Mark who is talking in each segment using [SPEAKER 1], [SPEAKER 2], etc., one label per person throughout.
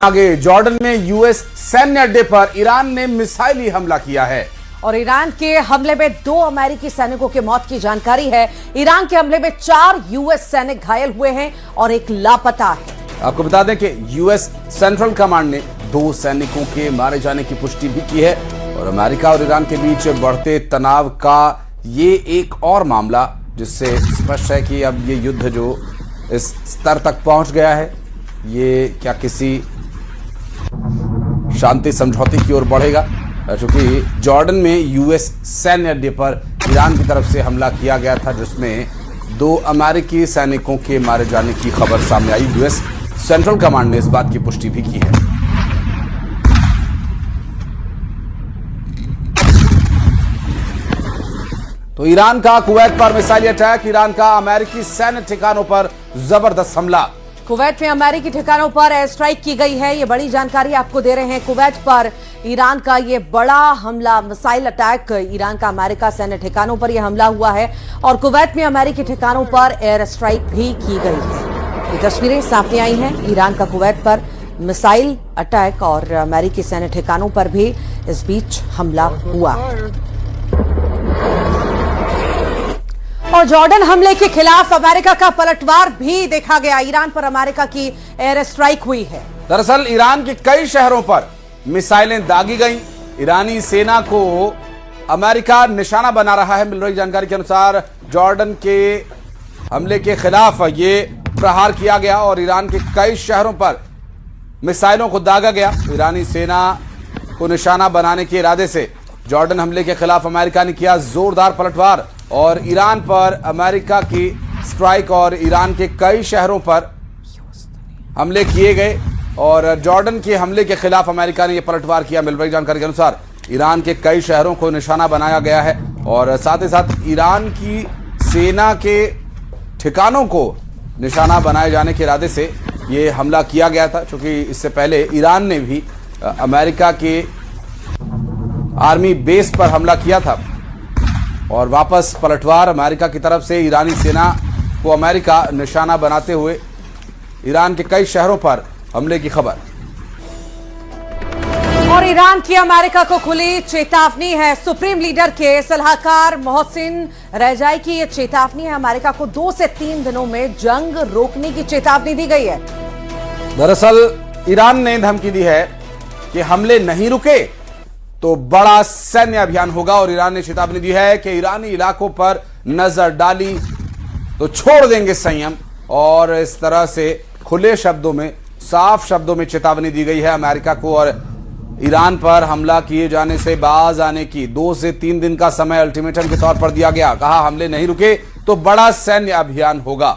[SPEAKER 1] आगे जॉर्डन में यूएस सैन्य अड्डे पर ईरान ने मिसाइली हमला किया है
[SPEAKER 2] और ईरान के हमले में 2 अमेरिकी सैनिकों की मौत की जानकारी है। ईरान के हमले में 4 यूएस सैनिक घायल हुए हैं और 1 लापता है।
[SPEAKER 1] आपको बता दें कि यूएस सेंट्रल कमांड ने 2 सैनिकों के मारे जाने की पुष्टि भी की है और अमेरिका और ईरान के बीच बढ़ते तनाव का ये एक और मामला, जिससे स्पष्ट है कि अब ये युद्ध जो इस स्तर तक पहुंच गया है, ये क्या किसी शांति समझौते की ओर बढ़ेगा, क्योंकि जॉर्डन में यूएस सैन्य अड्डे पर ईरान की तरफ से हमला किया गया था, जिसमें 2 अमेरिकी सैनिकों के मारे जाने की खबर सामने आई। यूएस सेंट्रल कमांड ने इस बात की पुष्टि भी की है। तो ईरान का कुवैत पर मिसाइल अटैक, ईरान का अमेरिकी सैन्य ठिकानों पर जबरदस्त हमला।
[SPEAKER 2] कुवैत में अमेरिकी ठिकानों पर एयर स्ट्राइक की गई है। ये बड़ी जानकारी आपको दे रहे हैं। कुवैत पर ईरान का ये बड़ा हमला, मिसाइल अटैक, ईरान का अमेरिका सैन्य ठिकानों पर यह हमला हुआ है और कुवैत में अमेरिकी ठिकानों पर एयर स्ट्राइक भी की गई है। ये तस्वीरें सामने आई हैं। ईरान का कुवैत पर मिसाइल अटैक और अमेरिकी सैन्य ठिकानों पर भी इस बीच हमला हुआ। और जॉर्डन हमले के खिलाफ अमेरिका का पलटवार भी देखा गया। ईरान पर अमेरिका की एयर स्ट्राइक हुई है।
[SPEAKER 1] दरअसल ईरान के कई शहरों पर मिसाइलें दागी गईं। ईरानी सेना को अमेरिका निशाना बना रहा है। मिल रही जानकारी के अनुसार जॉर्डन के हमले के खिलाफ ये प्रहार किया गया और ईरान के कई शहरों पर मिसाइलों को दागा गया। ईरानी सेना को निशाना बनाने के इरादे से जॉर्डन हमले के खिलाफ अमेरिका ने किया जोरदार पलटवार और ईरान पर अमेरिका की स्ट्राइक और ईरान के कई शहरों पर हमले किए गए और जॉर्डन के हमले के खिलाफ अमेरिका ने यह पलटवार किया। मिल रही जानकारी के अनुसार ईरान के कई शहरों को निशाना बनाया गया है और साथ ही साथ ईरान की सेना के ठिकानों को निशाना बनाए जाने के इरादे से ये हमला किया गया था, क्योंकि इससे पहले ईरान ने भी अमेरिका के आर्मी बेस पर हमला किया था और वापस पलटवार अमेरिका की तरफ से ईरानी सेना को अमेरिका निशाना बनाते हुए ईरान के कई शहरों पर हमले की खबर।
[SPEAKER 2] और ईरान की अमेरिका को खुली चेतावनी है। सुप्रीम लीडर के सलाहकार मोहसिन रेजाई की यह चेतावनी है। अमेरिका को 2 से 3 दिनों में जंग रोकने की चेतावनी दी गई है।
[SPEAKER 1] दरअसल ईरान ने धमकी दी है कि हमले नहीं रुके तो बड़ा सैन्य अभियान होगा और ईरान ने चेतावनी दी है कि ईरानी इलाकों पर नजर डाली तो छोड़ देंगे संयम। और इस तरह से खुले शब्दों में, साफ शब्दों में चेतावनी दी गई है अमेरिका को और ईरान पर हमला किए जाने से बाज आने की 2 से 3 दिन का समय अल्टीमेटम के तौर पर दिया गया। कहा हमले नहीं रुके तो बड़ा सैन्य अभियान होगा।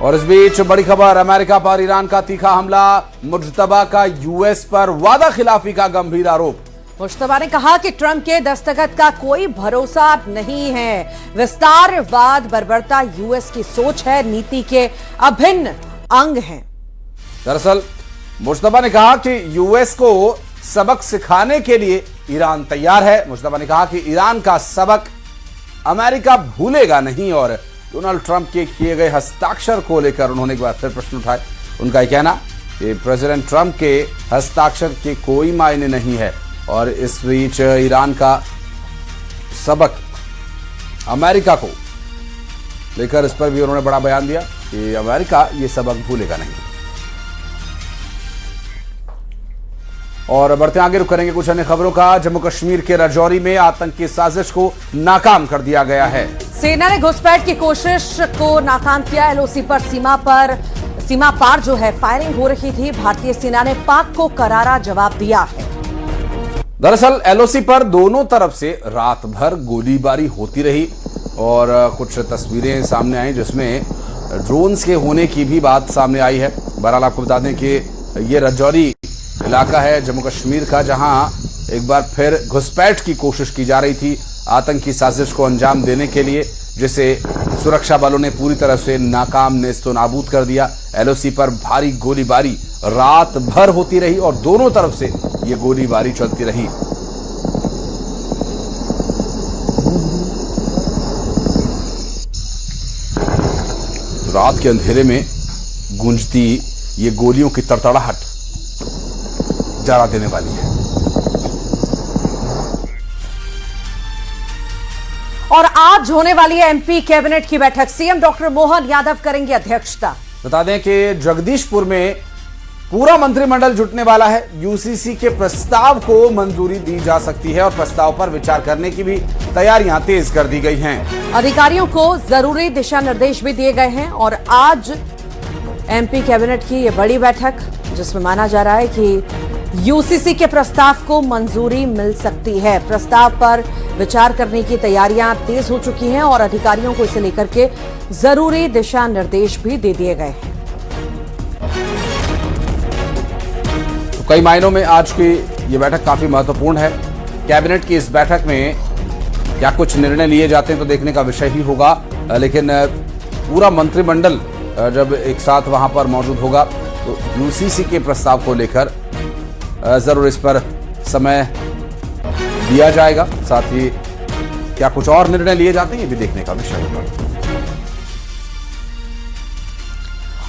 [SPEAKER 1] और इस बीच बड़ी खबर, अमेरिका पर ईरान का तीखा हमला, मुज्तबा का यूएस पर वादा खिलाफी का गंभीर आरोप।
[SPEAKER 2] मुश्तबा ने कहा कि ट्रंप के दस्तखत का कोई भरोसा नहीं है। विस्तारवाद बर्बरता यूएस की सोच है, नीति के अभिन्न अंग हैं।
[SPEAKER 1] दरअसल मुश्तबा ने कहा कि यूएस को सबक सिखाने के लिए ईरान तैयार है। मुश्तबा ने कहा कि ईरान का सबक अमेरिका भूलेगा नहीं और डोनाल्ड ट्रंप के किए गए हस्ताक्षर को लेकर उन्होंने एक बार फिर प्रश्न उठाए। उनका यह कहना कि प्रेसिडेंट ट्रंप के हस्ताक्षर के कोई मायने नहीं है और इस बीच ईरान का सबक अमेरिका को लेकर इस पर भी उन्होंने बड़ा बयान दिया कि अमेरिका ये सबक भूलेगा नहीं। और बढ़ते आगे रुक करेंगे कुछ अन्य खबरों का। जम्मू कश्मीर के राजौरी में आतंकी साजिश को नाकाम कर दिया गया है।
[SPEAKER 2] सेना ने घुसपैठ की कोशिश को नाकाम किया। एलओसी पर सीमा पार जो है फायरिंग हो रही थी। भारतीय सेना ने पाक को करारा जवाब दिया है।
[SPEAKER 1] दरअसल एलओसी पर दोनों तरफ से रात भर गोलीबारी होती रही और कुछ तस्वीरें सामने आई जिसमें ड्रोन्स के होने की भी बात सामने आई है। बहरहाल आपको बता दें कि ये राजौरी इलाका है जम्मू कश्मीर का, जहां एक बार फिर घुसपैठ की कोशिश की जा रही थी आतंकी साजिश को अंजाम देने के लिए। जिसे सुरक्षा बलों ने पूरी तरह से नाकाम नेस्तो नाबूद कर दिया। एलओसी पर भारी गोलीबारी रात भर होती रही और दोनों तरफ से ये गोलीबारी चलती रही। रात के अंधेरे में गूंजती ये गोलियों की तड़तड़ाहट डरा देने वाली है।
[SPEAKER 2] और आज होने वाली है एमपी कैबिनेट की बैठक। सीएम डॉक्टर मोहन यादव करेंगे अध्यक्षता।
[SPEAKER 1] बता दें कि जगदीशपुर में पूरा मंत्रिमंडल जुटने वाला है। यूसीसी के प्रस्ताव को मंजूरी दी जा सकती है और प्रस्ताव पर विचार करने की भी तैयारियां तेज कर दी गई हैं।
[SPEAKER 2] अधिकारियों को जरूरी दिशा निर्देश भी दिए गए हैं और आज एमपी कैबिनेट की यह बड़ी बैठक, जिसमें माना जा रहा है कि यूसीसी के प्रस्ताव को मंजूरी मिल सकती है। प्रस्ताव पर विचार करने की तैयारियां तेज हो चुकी हैं और अधिकारियों को इसे लेकर के जरूरी दिशा निर्देश भी दे दिए गए हैं।
[SPEAKER 1] तो कई मायनों में आज की ये बैठक काफी महत्वपूर्ण है। कैबिनेट की इस बैठक में क्या कुछ निर्णय लिए जाते हैं तो देखने का विषय ही होगा, लेकिन पूरा मंत्रिमंडल जब एक साथ वहां पर मौजूद होगा तो यूसीसी के प्रस्ताव को लेकर जरूर इस पर समय दिया जाएगा। साथ ही क्या कुछ और निर्णय लिए जाते हैं ये भी देखने का विषय होगा।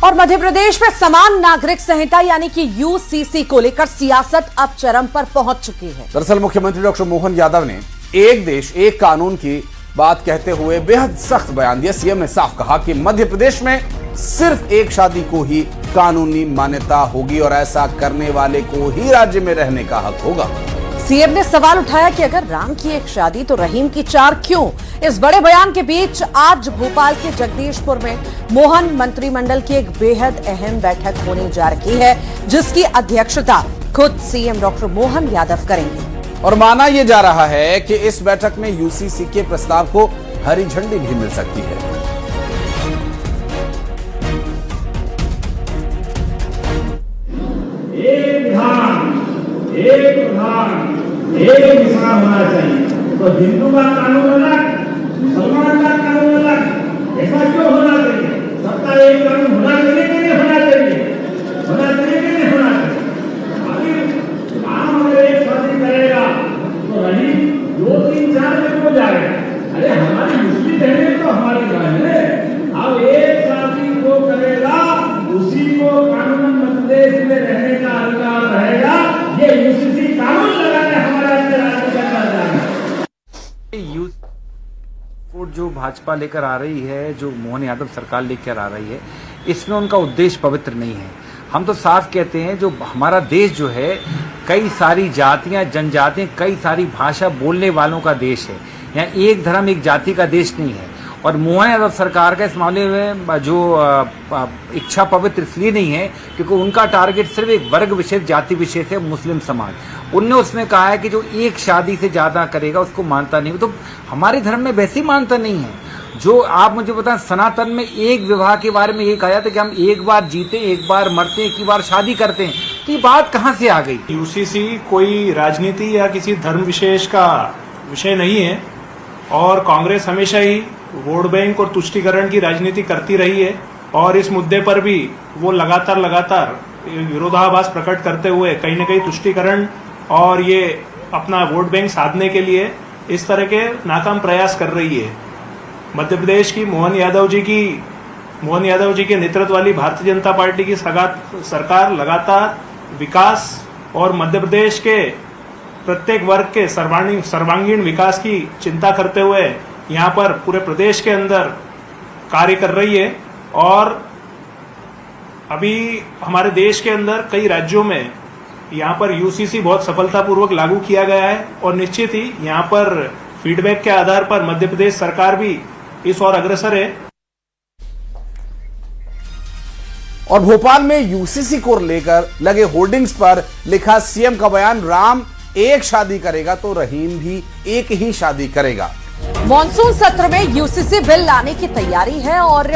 [SPEAKER 2] और मध्य प्रदेश में समान नागरिक संहिता यानी कि यूसीसी को लेकर सियासत अब चरम पर पहुंच चुकी है।
[SPEAKER 1] दरअसल मुख्यमंत्री डॉक्टर मोहन यादव ने एक देश एक कानून की बात कहते हुए बेहद सख्त बयान दिया। सीएम ने साफ कहा कि मध्य प्रदेश में सिर्फ एक शादी को ही कानूनी मान्यता होगी और ऐसा करने वाले को ही राज्य में रहने का हक होगा।
[SPEAKER 2] सीएम ने सवाल उठाया कि अगर राम की एक शादी तो रहीम की चार क्यों? इस बड़े बयान के बीच आज भोपाल के जगदीशपुर में मोहन मंत्रिमंडल की एक बेहद अहम बैठक होने जा रही है, जिसकी अध्यक्षता खुद सीएम डॉक्टर मोहन यादव करेंगे।
[SPEAKER 1] और माना यह जा रहा है कि इस बैठक में यूसीसी के प्रस्ताव को हरी झंडी भी मिल सकती है।
[SPEAKER 3] एक प्रधान एक निशान होना चाहिए। तो हिंदू का कानून अलग, मुसलमान का कानून अलग, ऐसा क्यों होना चाहिए? सबका एक कानून होना चाहिए कि नहीं होना चाहिए? होना चाहिए कि नहीं होना चाहिए? अभी राम अगर एक शादी करेगा तो रही 2, 3, 4 में क्यों जाएगा? अरे हमारी मुस्लिम बहनें तो हमारी बहन है। अब एक शादी को करेगा उसी को कानून प्रदेश में रहने का अधिकार रहेगा। ये यूसीसी कानून लगाने हमारा
[SPEAKER 4] जो भाजपा लेकर आ रही है, जो मोहन यादव सरकार लेकर आ रही है, इसमें उनका उद्देश्य पवित्र नहीं है। हम तो साफ कहते हैं जो हमारा देश जो है कई सारी जातियां, जनजातियां, कई सारी भाषा बोलने वालों का देश है। यहाँ एक धर्म एक जाति का देश नहीं है। और मोहन यादव सरकार का इस मामले में जो इच्छा पवित्र इसलिए नहीं है क्योंकि उनका टारगेट सिर्फ एक वर्ग विशेष, जाति विशेष है, मुस्लिम समाज। उनने उसमें कहा है कि जो एक शादी से ज्यादा करेगा उसको मानता नहीं। तो हमारे धर्म में वैसे ही मानता नहीं है। जो आप मुझे बताएं, सनातन में एक विवाह के बारे में ये कहा जाता है कि हम एक बार जीते, एक बार मरते, एक ही बार शादी करते हैं। तो ये बात कहाँ से आ गई?
[SPEAKER 5] यूसीसी कोई राजनीति या किसी धर्म विशेष का विषय नहीं है और कांग्रेस हमेशा ही वोट बैंक और तुष्टीकरण की राजनीति करती रही है और इस मुद्दे पर भी वो लगातार विरोधाभास प्रकट करते हुए कहीं न कहीं तुष्टीकरण और ये अपना वोट बैंक साधने के लिए इस तरह के नाकाम प्रयास कर रही है। मध्य प्रदेश की मोहन यादव जी के नेतृत्व वाली भारतीय जनता पार्टी की सरकार लगातार विकास और मध्य प्रदेश के प्रत्येक वर्ग के सर्वांगीण विकास की चिंता करते हुए यहाँ पर पूरे प्रदेश के अंदर कार्य कर रही है। और अभी हमारे देश के अंदर कई राज्यों में यहाँ पर यूसीसी बहुत सफलतापूर्वक लागू किया गया है और निश्चित ही यहाँ पर फीडबैक के आधार पर मध्य प्रदेश सरकार भी इस ओर अग्रसर है।
[SPEAKER 1] और भोपाल में यूसीसी को लेकर लगे होर्डिंग्स पर लिखा सीएम का बयान, राम एक शादी करेगा तो रहीम भी एक ही शादी करेगा।
[SPEAKER 2] मॉनसून सत्र में यूसीसी बिल लाने की तैयारी है और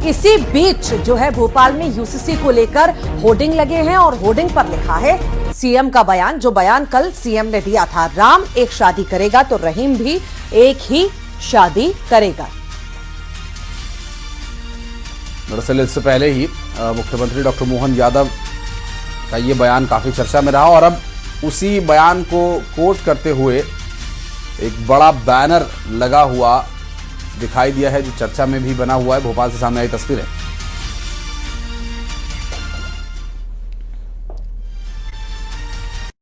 [SPEAKER 2] इसी बीच जो है भोपाल में यूसीसी को लेकर होर्डिंग लगे हैं और होर्डिंग पर लिखा है सीएम का बयान, जो बयान कल सीएम ने दिया था। राम एक शादी करेगा तो रहीम भी एक ही शादी करेगा।
[SPEAKER 1] दरअसल इससे पहले ही मुख्यमंत्री डॉक्टर मोहन यादव का ये बयान काफ़ी चर्चा में रहा और अब उसी बयान को कोट करते हुए एक बड़ा बैनर लगा हुआ दिखाई दिया है, जो चर्चा में भी बना हुआ है। भोपाल से सामने आई तस्वीरें।